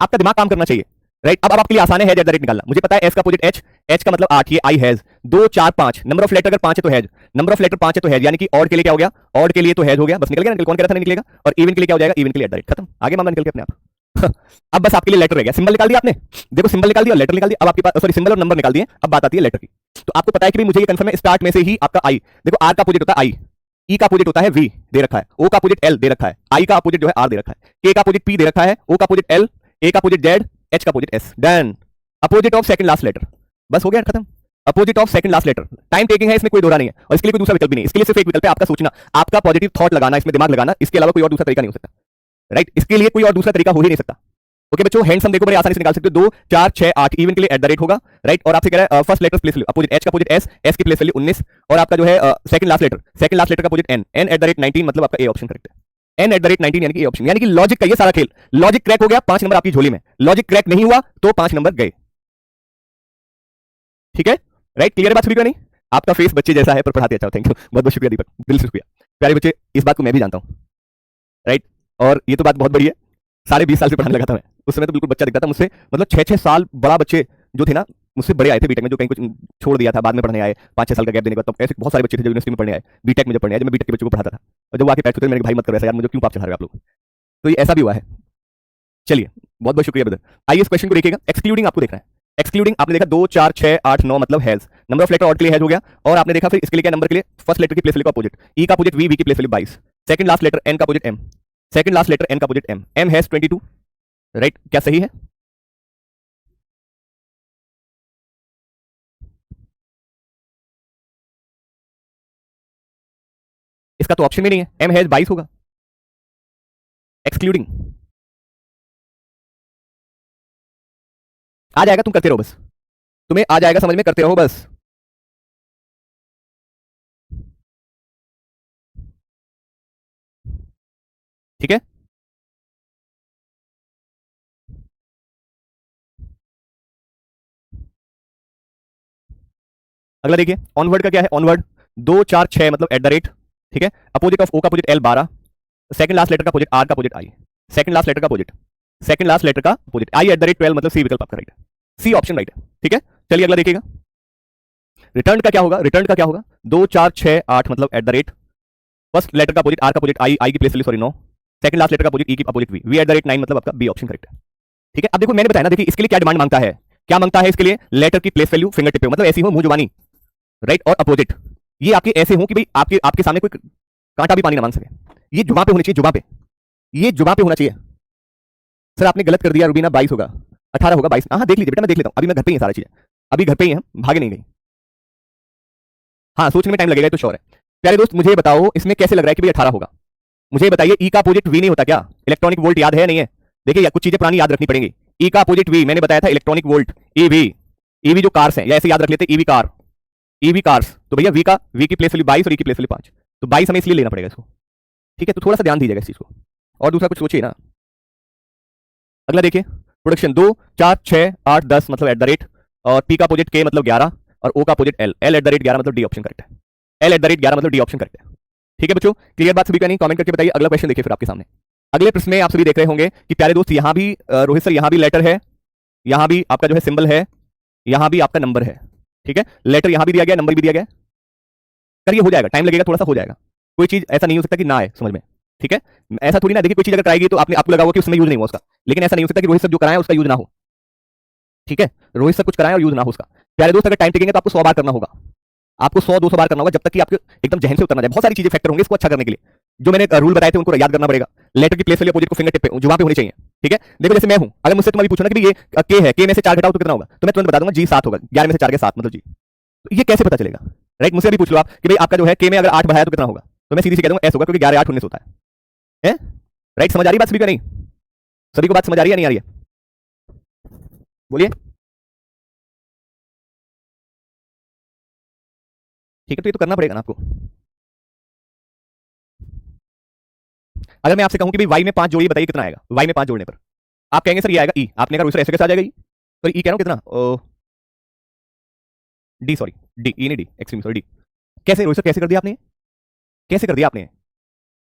आपका दिमाग काम करना चाहिए, राइट। अब आपके लिए आसान है एट द रेट निकालना। मुझे पता है एस का अपोजिट एच, एच का मतलब 8, ये I has 2 4 5, number of letter अगर 5 है तो हैज, नंबर ऑफ लेटर 5 है तो हैज, यानी कि ऑड के लिए क्या हो गया, ऑड के लिए तो हैज हो गया, बस निकल गया, निकल कौन कह रहा था नहीं निकलेगा, और इवन के लिए क्या हो जाएगा, इवन के लिए एट द रेट, खत्म, आगे मामला निकल के अपने आप। अब बस आपके लिए लेटर रह गया, सिंबल निकाल दिया आपने, देखो सिंबल निकाल दिया, लेटर निकाल दिया, अब आपके पास सॉरी सिंबल और नंबर निकाल दिए, अब बात आती है लेटर की। तो आपको पता है कि मुझे ये कंफर्म है स्टार्ट में से ही आपका आई, देखो आर का अपोजिट होता है आई, ई का अपोजिट होता है वी दे रखा है, ओ का अपोजिट एल दे रखा है, आई का अपोजिट जो है आर दे रखा है, के का अपोजिट पी दे रखा है, ओ का अपोजिट एल, ए का अपोजिट जेड, एच का opposite S, done. Opposite of second last letter, बस हो गया खत्म। Opposite of second last letter, time taking है, इसमें कोई दोहरा नहीं है, और इसके लिए कोई दूसरा विकल्प भी नहीं, इसके लिए सिर्फ एक विकल्प है आपका सोचना, आपका पॉजिटिव थॉट लगाना, इसमें दिमाग लगाना, इसके अलावा कोई और दूसरा तरीका नहीं हो सकता, राइट। इसके लिए कोई और दूसरा तरीका हो ही नहीं सकता। ओके बच्चों, हैंडसम देखो बड़े आसानी से निकाल सकते हो, 2 4 6 8 इवन के लिए एट द रेट होगा, राइट। और आपसे कह रहा है first letter place value opposite H का अपोजिट एस, एस की प्लेस वैल्यू 19, और आपका जो है सेकंड लास्ट लेटर का opposite N, N at the rate 19, मतलब आपका ए ऑप्शन करेक्ट है, एन एट द रेट 19 यानी कि ए ऑप्शन, यानी कि लॉजिक का ये सारा खेल, लॉजिक क्रैक हो गया, 5 नंबर आपकी झोली में, लॉजिक क्रैक नहीं हुआ तो 5 नंबर गए, ठीक है, राइट। क्लियर है बात सभी को नहीं? आपका फेस बच्चे जैसा है पर पढ़ाते अच्छा हो, थैंक यू, बहुत बहुत शुक्रिया दीपक, दिल से शुक्रिया। प्यारे बच्चे, इस बात को मैं भी जानता हूं, राइट, और ये तो बात बहुत बड़ी है, साढ़े 20 साल से पढ़ाने लगा था मैं, उस समय तो बिल्कुल बच्चा दिखता था मुझसे, मतलब 6-6 साल बड़ा बच्चे जो थे ना मुझसे बड़े आए थे बीटेक में, जो कहीं कुछ छोड़ दिया था बाद में पढ़ने आए, 5-6 साल का गैप देने के बाद, तो ऐसे बहुत सारे बच्चे थे जो यूनिवर्सिटी में पढ़ने आए, बीटेक में जब पढ़ने आए, जब मैं बीटेक के बच्चों को पढ़ाता था, और जब वो आके बैठते थे मेरे भाई मत करो ऐसा यार, मुझे क्यों पाप चढ़ा रहे हो आप लोग, तो ये ऐसा भी हुआ है। चलिए बहुत बहुत शुक्रिया ब्रदर। आइए इस क्वेश्चन को देखिएगा, एक्सक्लूडिंग आपको देखना है, एक्सक्लूडिंग आपने देखा 2 4 6 8 9 मतलब has, number of letter odd के लिए हैज हो गया, और आपने देखा फिर इसके लिए क्या नंबर के लिए फर्स्ट लेटर की प्लेस वैल्यू का अपोजिट, ई का अपोजिट वी, वी की place value 22, second last letter N का opposite M, second last letter N का opposite M, M has 22, right, क्या सही है? इसका तो ऑप्शन भी नहीं है, एम हैज 22 होगा, एक्सक्लूडिंग आ जाएगा, तुम करते रहो बस, तुम्हें आ जाएगा समझ में, करते रहो बस। ठीक है, अगला देखिए, ऑनवर्ड का क्या है, ऑनवर्ड 2 4 6 मतलब एट द रेट, ठीक है, अपोजिट ऑफ ओ का opposite L 12, second last letter का अपोजिट आर का opposite I, second last letter का अपोजिट, सेकंड लास्ट लेटर का opposite I at the rate 12, मतलब सी विकल्प आपका राइट है, सी ऑप्शन राइट है, ठीक है। चलिए अगला देखिएगा, रिटर्न का क्या होगा, रिटर्न का क्या होगा, 2 4 6 8 मतलब at the rate, first letter का अपोजिट आर का अपोजिट आई, आई की place value sorry 9, second last letter का अपोजिट ई की opposite V, V at the rate 9 मतलब आपका बी ऑप्शन करेक्ट है, ठीक है। अब देखो मैंने बताया ना, देखिए इसके लिए क्या डिमांड मांगता है, क्या मांगता है इसके लिए, लेटर की प्लेस वैल्यू फिंगर टिप पे, मतलब ऐसी हो मुंह जुबानी, राइट, और अपोजिट, ये आपके ऐसे हो कि भाई आपके आपके सामने कोई कांटा भी पानी ना मांग सके, ये जुबां पे होनी चाहिए, जुबां पे, ये जुबां पे होना चाहिए। सर आपने गलत कर दिया रुबीना, 22 होगा, 18 होगा, 22, हाँ देख लीजिए बेटा, मैं देख लेता हूँ, अभी मैं घर पे ही है सारी चीजें, अभी घर पे ही है, भागे नहीं गई, हाँ सोचने में टाइम लगेगा तो श्योर है। प्यारे दोस्त मुझे बताओ इसमें कैसे लग रहा है कि भाई 18 होगा, मुझे बताइए, ई का अपोजिट वी नहीं होता क्या, इलेक्ट्रॉनिक वोल्ट याद है नहीं है, देखिए कुछ चीजें पुरानी याद रखनी पड़ेंगी, ई का अपोजिट वी मैंने बताया था इलेक्ट्रॉनिक वोल्ट, ईवी, ईवी जो कार्स हैं या ऐसे याद रख लेते ईवी कार, ईवी कार्स, तो भैया वी का, वी की प्लेस वैल्यू 22 और ई की प्लेस वैल्यू 5, तो 22 हमें इसलिए लेना पड़ेगा इसको, ठीक है, तो थोड़ा सा ध्यान दीजिएगा इस चीज को, और दूसरा कुछ सोचिए ना। अगला देखिए, प्रोडक्शन 2 4 6 8 10 मतलब एट द रेट, और पी का अपोजिट के मतलब 11, और ओ का opposite L, L eight the rate 11 मतलब डी ऑप्शन करेक्ट है, एल एट द रेट 11 मतलब डी ऑप्शन करेक्ट है, ठीक है बच्चों। क्लियर बात सभी का नहीं, कमेंट करके बताइए। अगला क्वेश्चन देखिए फिर आपके सामने, अगले प्रश्न में आप सभी देख रहे होंगे कि प्यारे दोस्त यहां भी रोहित सर यहां भी लेटर है, यहां भी आपका जो है सिंबल है, यहां भी आपका नंबर है, ठीक है, लेटर यहां भी दिया गया, नंबर भी दिया गया, करिए हो जाएगा, टाइम लगेगा थोड़ा सा, हो जाएगा, कोई चीज ऐसा नहीं हो सकता कि ना आए समझ में, ठीक है, ऐसा थोड़ी ना, देखिए कोई चीज अगर कराएगी तो आपने आपको लगा होगा कि उसमें यूज नहीं हुआ उसका, लेकिन ऐसा नहीं हो सकता कि रोहित सर जो कराए उसका यूज ना हो, ठीक है, रोहित सर कुछ कराए और यूज ना हो उसका। प्यारे दोस्त अगर टाइम टेकेंगे तो आपको 100 बार करना होगा, आपको 100-200 बार करना होगा, जब तक कि आपके एकदम जहन से उतरना जाए, बहुत सारी चीजें फैक्टर होंगे इसको अच्छा करने के लिए, जो मैंने रूल बताए थे उनको याद करना पड़ेगा, लेटर की प्लेस वैल्यू अपोजिट को फिंगर टिप पे जुबान पे होनी चाहिए, ठीक है। देखो जैसे मैं हूं, अगर मुझसे तुम अभी पूछो ना कि ये के है, के में से 4 घटाओ तो कितना होगा, तो मैं तुरंत बता दूंगा जी 7 होगा, 11 में से 4 के 7 मतलब जी, तो ये कैसे पता चलेगा, राइट, मुझसे अभी पूछ लो आप कि भाई आपका जो है के में अगर 8 बढ़ाया तो कितना होगा, तो मैं सीधी सी कह दूंगा एस होगा, क्योंकि 11 8 19 होता है, राइट, समझ आ रही बात सभी को नहीं, सभी को बात समझ आ रही है नहीं आ रही है, बोलिए, ठीक है, तो ये तो करना पड़ेगा ना आपको। अगर मैं आपसे कहूं कि भाई वाई में 5 जोड़िए, बताइए कितना आएगा, वाई में 5 जोड़ने पर आप कहेंगे सर ये आएगा ई, आपने कहा सर ऐसे कैसे आ जाएगा ई, सर ई कह रहा हूं कितना, डी सॉरी, डी, ई नहीं डी, एक्सट्रीम सॉरी डी, कैसे रोहित सर कैसे कर दिया आपने, कैसे कर दिया आपने,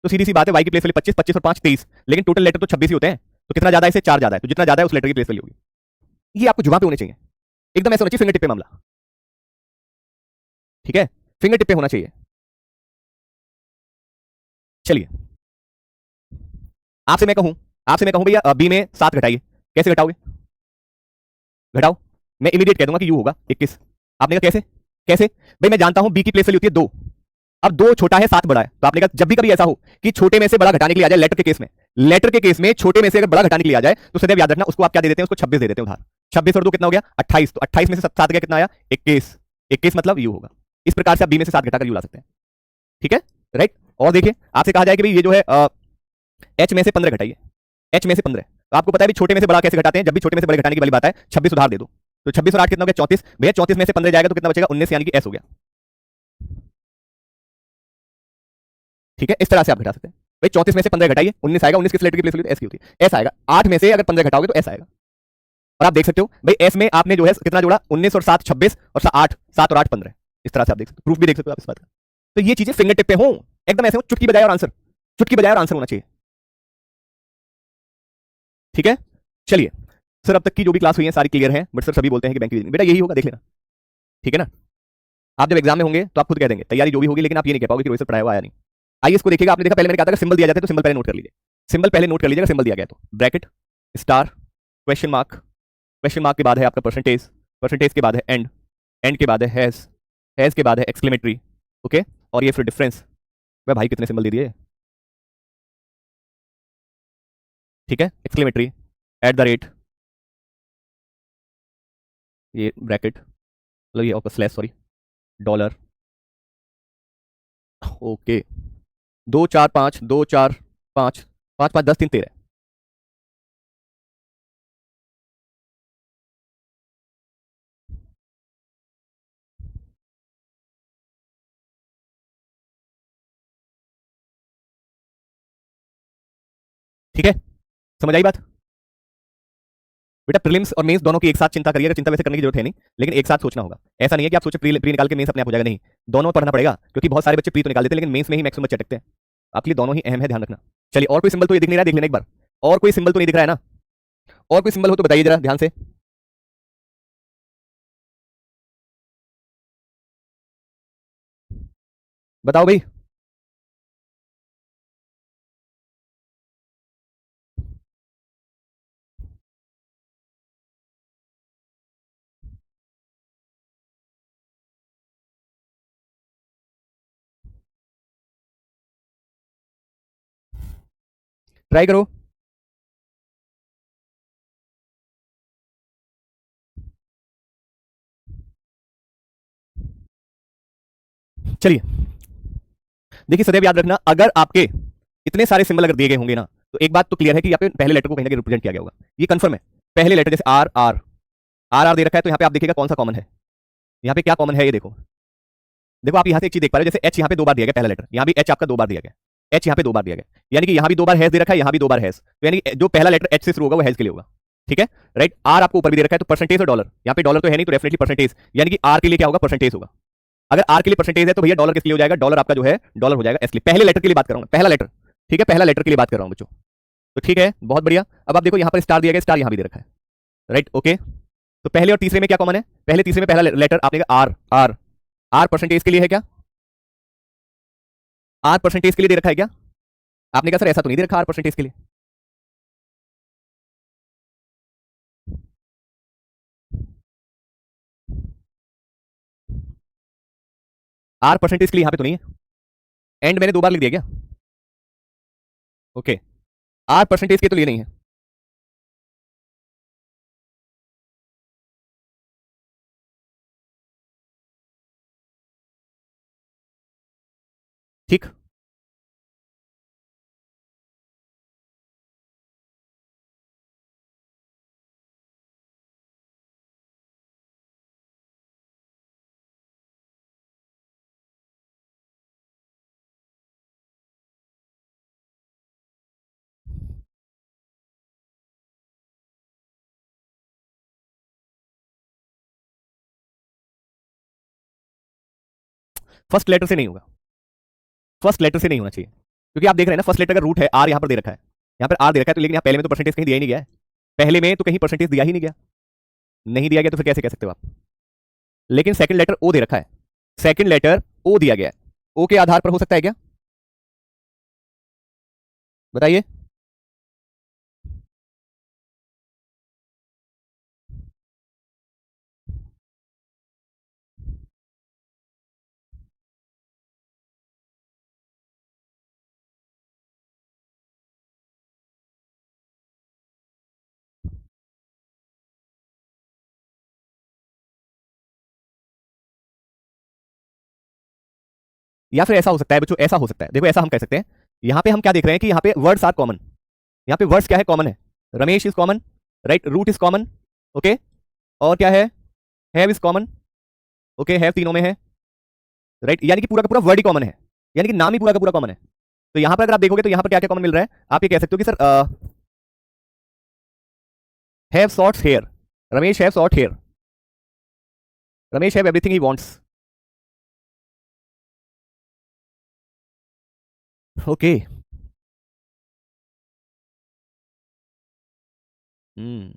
तो सीधी सी बात है, वाई की प्लेस वैल्यू 25, 25 और 5 23, लेकिन टोटल लेटर तो 26 ही होते हैं, तो कितना ज्यादा है इससे, 4 ज्यादा है, तो जितना ज्यादा है उस लेटर की प्लेस वैल्यू होगी, ये आपको जुबान पे होने चाहिए, एकदम ऐसा होना चाहिए फिंगर टिप पे मामला, ठीक है, फिंगर टिप पे होना चाहिए। चलिए आपसे मैं कहूं भैया बी में 7 घटाइए, कैसे घटाओगे? घटाओ, मैं इमीडिएट कह दूंगा कि यू होगा 21। आपने कहा कैसे? कैसे भाई, मैं जानता हूं बी की प्लेस वैल्यू होती है 2, अब 2 छोटा है 7 बड़ा है, तो आपने कहा जब भी कभी ऐसा हो कि छोटे में से बड़ा घटाने के लिए आ जाए, लेटर के केस में छोटे में से अगर बड़ा घटाने के लिए आ जाए तो सदैव याद रखना उसको आप क्या दे देते हैं, उसको 26 दे देते हैं उधार। 26 और 2 कितना हो गया? 28, तो 28 में से 7 गया, कितना आया? 21। 21 मतलब यू होगा। इस प्रकार से आप बी में से 7 घटाकर यू ला सकते हैं, ठीक है, राइट। और देखिए आपसे कहा जाए कि भाई ये जो है एच में से 15 घटाइए, एच में से 15, तो आपको पता है छोटे में से बड़ा कैसे घटाते हैं, जब भी छोटे में से बड़े घटाने की वाली बात है 26 उधार दे दो, तो 26 और 8 कितना हो गया? 34। भैया 34 में से 15 जाएगा तो कितना बचेगा? 19, यानी कि एस हो गया, ठीक है। इस तरह से आप घटा सकते हैं भाई, 34 में से 15 घटाइए, 19 आएगा, 19 किस लेटर की प्लेस वैल्यू? एस की होती है, एस आएगा। 8 में से अगर 15 घटाओगे तो एस आएगा, और आप देख सकते हो भाई एस में आपने जो है कितना जोड़ा? 19 और 7 26 और 8 7 और 8 15, इस तरह से आप देख सकते हो, प्रूफ भी देख सकते हो आप इस बात का। तो ये चीजें फिंगर टिप पे हो, एकदम ऐसे हो, चुटकी बजाए और आंसर, चुटकी बजाए और आंसर होना चाहिए, ठीक है। चलिए सर, अब तक की जो भी क्लास हुई है सारी क्लियर है, बट सर सभी बोलते हैं कि बैंक की बेटा यही होगा, देख लेना, ठीक है ना। आप जब एग्जाम में होंगे तो आप खुद कह देंगे तैयारी जो भी होगी, लेकिन आप ये नहीं कह पाओगे कि रोहित सर पढ़ाया हुआ आया नहीं। आइए इसको देखिएगा, आपने देखा पहले मैंने कहा था सिंबल दिया जाता है तो सिंबल पहले नोट कर लीजिए, सिंबल पहले नोट कर लीजिएगा, सिंबल दिया गया तो bracket, star, question mark, question mark के बाद है आपका परसेंटेज, परसेंटेज के बाद है एंड, एंड के बाद है हैज, हैज के बाद है एक्सक्लेमेटरी, ओके, और ये फिर डिफरेंस। वह भाई कितने सिंबल दे दिए, ठीक है, एक्सक्लेमेटरी, एट द रेट, ये ब्रैकेट, मतलब ये आपका स्लैश, सॉरी, डॉलर, ओके, 2 4 5 2 4 5 5 5 10 3 13, ठीक है, समझ आई बात? बेटा प्रीलिम्स और मेंस दोनों की एक साथ चिंता करिएगा, चिंता वैसे करने की जरूरत है नहीं, लेकिन एक साथ सोचना होगा। ऐसा नहीं है कि आप सोचे प्री निकाल के मेंस अपने आप हो जाएगा, नहीं, दोनों पढ़ना पड़ेगा, क्योंकि बहुत सारे बच्चे प्री तो निकाल देते हैं लेकिन मेंस में ही मैक्सिमम बच्चे अटकते हैं। आपके लिए दोनों ही अहम है, ध्यान रखना। चलिए, और कोई सिंबल तो ये दिख नहीं रहा है, देख लेना एक बार, और कोई सिंबल तो नहीं दिख रहा है ना? और कोई सिंबल हो तो बताइए जरा ध्यान से। बताओ भाई, ट्राई करो। चलिए देखिए, सदैव याद रखना, अगर आपके इतने सारे सिंबल अगर दिए गए होंगे ना, तो एक बात तो क्लियर है कि आपके पहले लेटर को कहीं ना कहीं रिप्रेजेंट किया गया होगा, ये कंफर्म है। पहले लेटर जैसे आर आर आर आर दे रखा है, तो यहाँ पे आप देखिएगा कौन सा कॉमन है, यहाँ पे क्या कॉमन है, ये देखो। देखो आप यहाँ से एक चीज देख पा रहे हो, जैसे एच यहाँ पे 2 बार दिया गया पहला लेटर, यहाँ भी एच आपका 2 बार दिया गया, एच यहाँ पे 2 बार दिया गया, यानी कि यहाँ भी 2 बार हैज दे रखा है, यहाँ भी 2 बार हैज, तो यानी कि जो पहला लेटर एच से शुरू होगा वो हैज के लिए होगा, ठीक है, राइट। आर आपको ऊपर भी दे रखा है, तो परसेंटेज और डॉलर, यहाँ पे डॉलर तो है नहीं, तो डेफिनेटली परसेंटेज, यानी कि आर के लिए क्या होगा? परसेंटेज होगा। अगर आर के लिए परसेंटेज है तो भैया डॉलर किसके लिए हो जाएगा? डॉलर आपका जो है डॉलर हो जाएगा एस के लिए। पहले लेटर के लिए बात कर रहा हूँ, पहला लेटर, ठीक है, पहला लेटर के लिए बात कर रहा हूँ बच्चों, तो ठीक है, बहुत बढ़िया। अब आप देखो यहाँ पर स्टार दिया गया, स्टार यहाँ भी दे रखा है, राइट, ओके। तो पहले और तीसरे में क्या कॉमन है? पहले तीसरे में पहला लेटर आपने आर आर, आर परसेंटेज के लिए है क्या? आर परसेंटेज के लिए दे रखा है क्या? आपने कहा सर ऐसा तो नहीं दे रखा आर परसेंटेज के लिए। आर परसेंटेज के लिए यहाँ पे तो नहीं है, एंड मैंने 2 बार लिख दिया क्या? ओके, आर परसेंटेज के तो लिए नहीं है, ठीक। फर्स्ट लेटर से नहीं होगा, फर्स्ट लेटर से नहीं होना चाहिए, क्योंकि आप देख रहे हैं ना फर्स्ट लेटर का रूट है आर, यहाँ पर दे रखा है, यहाँ पर आर दे रखा है, तो लेकिन यहाँ पहले में तो परसेंटेज कहीं दिया ही नहीं गया है, पहले में तो कहीं परसेंटेज दिया ही नहीं गया, नहीं दिया गया तो फिर कैसे कह सकते हो आप? लेकिन सेकंड लेटर ओ दे रखा है, सेकंड लेटर ओ दिया गया है, ओ के आधार पर हो सकता है क्या? बताइए। या फिर ऐसा हो सकता है बच्चों, ऐसा हो सकता है, देखो ऐसा हम कह सकते हैं, यहां पे हम क्या देख रहे हैं कि यहां पे वर्ड्स आर कॉमन, यहां पे वर्ड्स क्या है, कॉमन है। Ramesh is common, right, root is common, okay, और क्या है, have is common, okay, have तीनों में है, राइट, यानी कि पूरा का पूरा वर्ड ही कॉमन है, यानी कि नाम ही पूरा का पूरा कॉमन है। तो यहां पर अगर आप देखोगे तो यहां पर क्या क्या कॉमन मिल रहा है, आप ये कह सकते हो कि sir have shorts hair, Ramesh have short hair, Ramesh have everything he wants, okay. Hmm,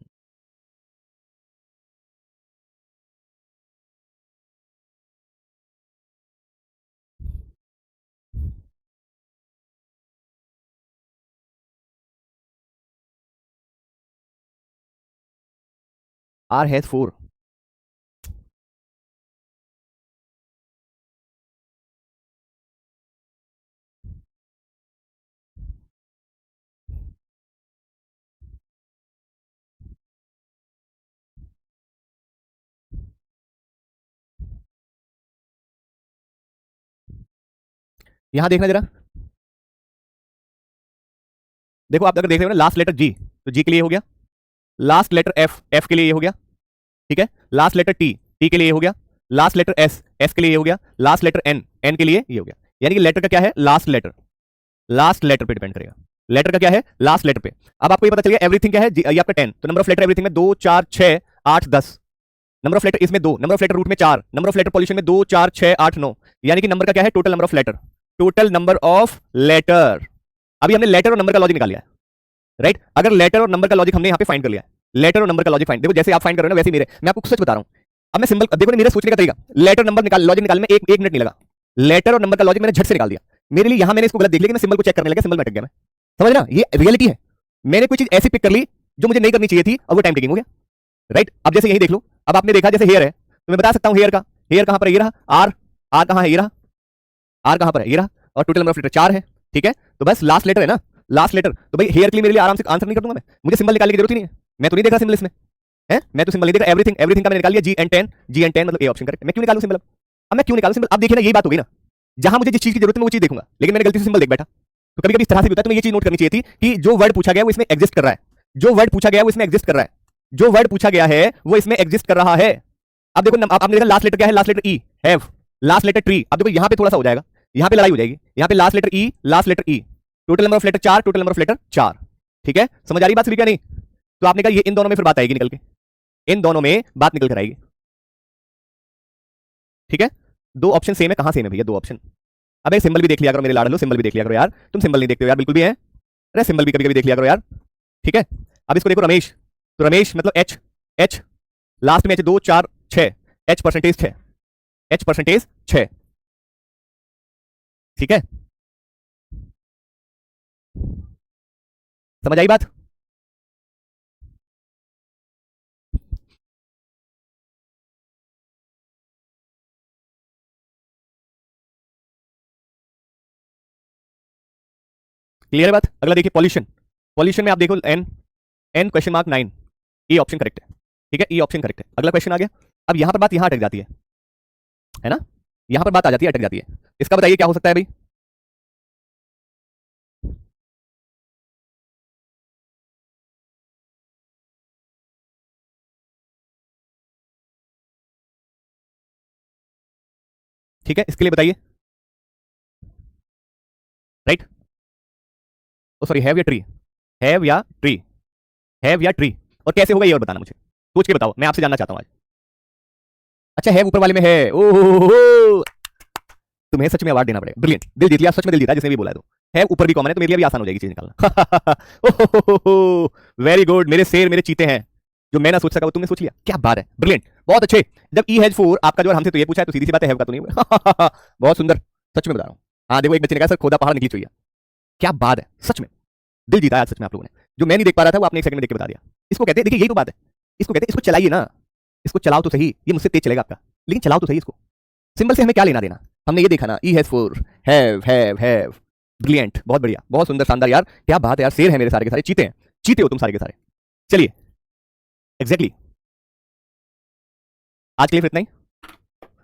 R has four. यहां देखना जरा, देखो आप अगर देख रहे हो ना, लास्ट लेटर जी, तो जी के लिए हो गया, लास्ट लेटर एफ, एफ के लिए ये हो गया, ठीक है, लास्ट लेटर टी, टी के लिए ये हो गया, लास्ट लेटर एस, एस के लिए ये हो गया, लास्ट लेटर एन, एन के लिए ये हो गया। यानी कि लेटर का क्या है, लास्ट लेटर, लास्ट लेटर पे डिपेंड करेगा, लेटर का क्या है, लास्ट लेटर पे। अब आपको ये पता चल गया एवरीथिंग क्या है, ये आपका 10, तो नंबर ऑफ लेटर एवरीथिंग में 2 4 6 8 10, नंबर ऑफ लेटर इसमें 2, नंबर ऑफ लेटर रूट में 4, नंबर ऑफ लेटर पॉल्यूशन में 2 4 6 8 9, यानी कि नंबर का क्या है, total number of letter, total number of letter. अभी हमने लेटर और नंबर का लॉजिक निकाल लिया है, राइट, अगर लेटर और नंबर का लॉजिक हमने यहाँ पे फाइंड कर लिया है, लेटर और नंबर का लॉजिक फाइंड, देखो जैसे आप फाइंड कर रहे हो ना वैसे ही मेरे, मैं आपको सच बता रहा हूँ। अब मैं सिंबल देखो ना, मेरे सोचने का तरीका, लेटर नंबर निकाल, लॉजिक निकालने में एक मिनट नहीं लगा, लेटर और नंबर का लॉजिक मैंने झट से निकाल दिया। मेरे लिए यहां मैंने इसको गलत देख लिया कि मैं सिंबल को चेक करने लगा, सिंबल में अटक गया मैं, समझ ना, ये रियलिटी है। मैंने कोई चीज ऐसी पिक कर ली जो मुझे नहीं करनी चाहिए थी और वो टाइम टेकिंग हो गया, राइट। अब जैसे यही देख लो, अब आपने देखा जैसे हेयर है, तो मैं बता सकता हूँ हेयर का, हेयर कहां पर है, ये रहा, आर, आर कहां है, ये रहा, आर कहां पर है, ये रहा, और टोटल नंबर ऑफ लेटर 4 है, ठीक है। तो बस लास्ट लेटर है ना, लास्ट लेटर, तो भाई हेयर के लिए मेरे लिए आराम से आंसर नहीं कर दूंगा मैं, मुझे सिंबल निकालने की जरूरत ही नहीं है, मैं तो नहीं देख रहा सिंबल इसमें है, मैं तो सिंबल नहीं देख रहा, एवरीथिंग, एवरीथिंग का मैंने निकाल लिया, जी एंड 10, जी एंड 10 मतलब ए ऑप्शन करेक्ट, मैं क्यों निकालूं सिंबल अब मैं क्यों निकालूं सिंबल, अब देखिए ना, यही बात हो गई ना, जहां मुझे जिस चीज की जरूरत है मैं वो चीज देखूंगा, लेकिन मैंने गलती से सिंबल देख बैठा। तो कभी कभी इस तरह से भी होता है, तो मैं ये चीज नोट करनी चाहिए थी कि जो वर्ड पूछा गया वो इसमें एग्जिस्ट कर रहा है, जो वर्ड पूछा गया वो इसमें एग्जिस्ट कर रहा है, जो वर्ड पूछा गया है वो इसमें एग्जिस्ट कर रहा है। अब देखो आपने देखा लास्ट लेटर क्या है, last letter E, have, last letter tree, अब देखो यहां पे थोड़ा सा हो जाएगा, यहां पे लड़ाई हो जाएगी, यहां पे last letter E, last letter E, total number of letter 4, total number of letter 4, ठीक है, समझ आ रही बात सभी क्या नहीं? तो आपने कहा ये इन दोनों में फिर बात आएगी निकल के, इन दोनों में बात निकल कर आएगी, ठीक है। दो ऑप्शन सेम है, कहां सेम है भैया, दो ऑप्शन। अब एक सिंबल भी देख लिया करो मेरे लाडलो, सिंबल भी देख लिया करो यार, तुम सिंबल नहीं देखते हो यार बिल्कुल भी है, अरे सिंबल भी कभी कभी देख लिया करो यार, ठीक है। अब इसको देखो रमेश, तो रमेश मतलब एच, एच लास्ट में H 2 4 6, H percentage 6, H percentage 6, ठीक है, समझ आई बात? क्लियर है बात? अगला देखिए पॉल्यूशन, पॉल्यूशन में आप देखो N, N question mark 9, A option correct है, ठीक है, ए ऑप्शन करेक्ट है। अगला क्वेश्चन आ गया, अब यहां पर बात यहां अटक जाती है ना, यहां पर बात आ जाती है, अटक जाती है, इसका बताइए क्या हो सकता है भाई? ठीक है, इसके लिए बताइए, राइट, ओ सॉरी, हैव या ट्री, हैव या ट्री, हैव या ट्री, और कैसे होगा ये और बताना मुझे, सोच के बताओ, मैं आपसे जानना चाहता हूं आज। अच्छा हैव ऊपर वाले में है, ओहो, तुम्हें सच में अवार्ड देना पड़ेगा, ब्रिलियंट, दिल जीत लिया, सच में दिल जीता, जिसने भी बोला है तो, है ऊपर भी कॉमन है, तो मेरे लिए भी आसान हो जाएगी चीज निकालना। ओहो, वेरी गुड, मेरे शेर मेरे चीते हैं, जो मैं ना सोच सका वो तुमने सोच लिया, क्या बात है, ब्रिलियंट, बहुत अच्छे। जब ई हैज 4 आपका जो हमसे तो ये पूछा है तो सीधी सी बात है हैव का तो नहीं बहुत सुंदर, सच में बता रहा हूं। हाँ देखो एक बच्चे ने कहा सर खोदा पहाड़ निकली चाहिए, क्या बात है, सच में दिल जीता आज सच में आप लोगों ने। जो मैं नहीं देख पा रहा था वो आपने एक सेकंड में देख के बता दिया। इसको कहते हैं, देखिए यही तो बात है, इसको कहते हैं, इसको चलाइए ना, इसको चलाओ तो सही, ये मुझसे तेज चलेगा आपका, लेकिन चलाओ तो सही इसको। सिंबल से हमें क्या लेना देना, हमने ये देखा ना, ई हैज 4 हैव, ब्रिलियंट, बहुत बढ़िया, बहुत सुंदर, शानदार यार, क्या बात है यार, शेर है मेरे सारे के सारे, चीते हैं, चीते हो तुम सारे के सारे। चलिए एग्जैक्टली आज के लिए फिर इतना ही,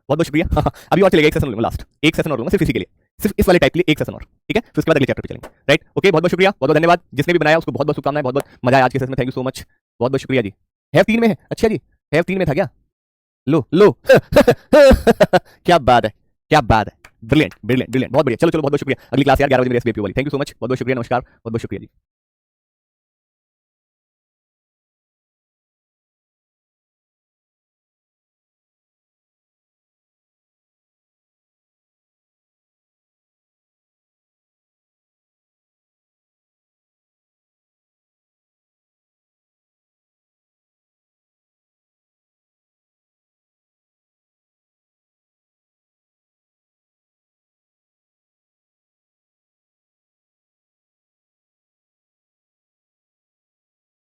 बहुत बहुत शुक्रिया अभी और चलेगा एक सेशन लूंगा, लास्ट एक सेशन और लूंगा सिर्फ इसी के लिए, सिर्फ इस वाले टाइप के लिए एक सेशन और, ठीक है, फिर उसके बाद अगले चैप्टर पे चलेंगे, राइट। ओके बहुत बहुत शुक्रिया, बहुत बहुत धन्यवाद, जिसने भी बनाया उसको बहुत बहुत शुभकामनाएं, बहुत बहुत मजा आया आज के सेशन में, थैंक यू सो मच, बहुत बहुत शुक्रिया जी। हैव 3 में है, अच्छा जी, हैव 3 में था क्या, लो लो क्या बात है, क्या बात है, ब्रिलियंट ब्रिलियंट ब्रिलियंट, बहुत बढ़िया, चलो चलो बहुत बहुत शुक्रिया, अगली क्लास यार 11 बजे मेरी एसबीपी वाली, थैंक यू सो मच, बहुत बहुत शुक्रिया, नमस्कार, बहुत बहुत शुक्रिया जी।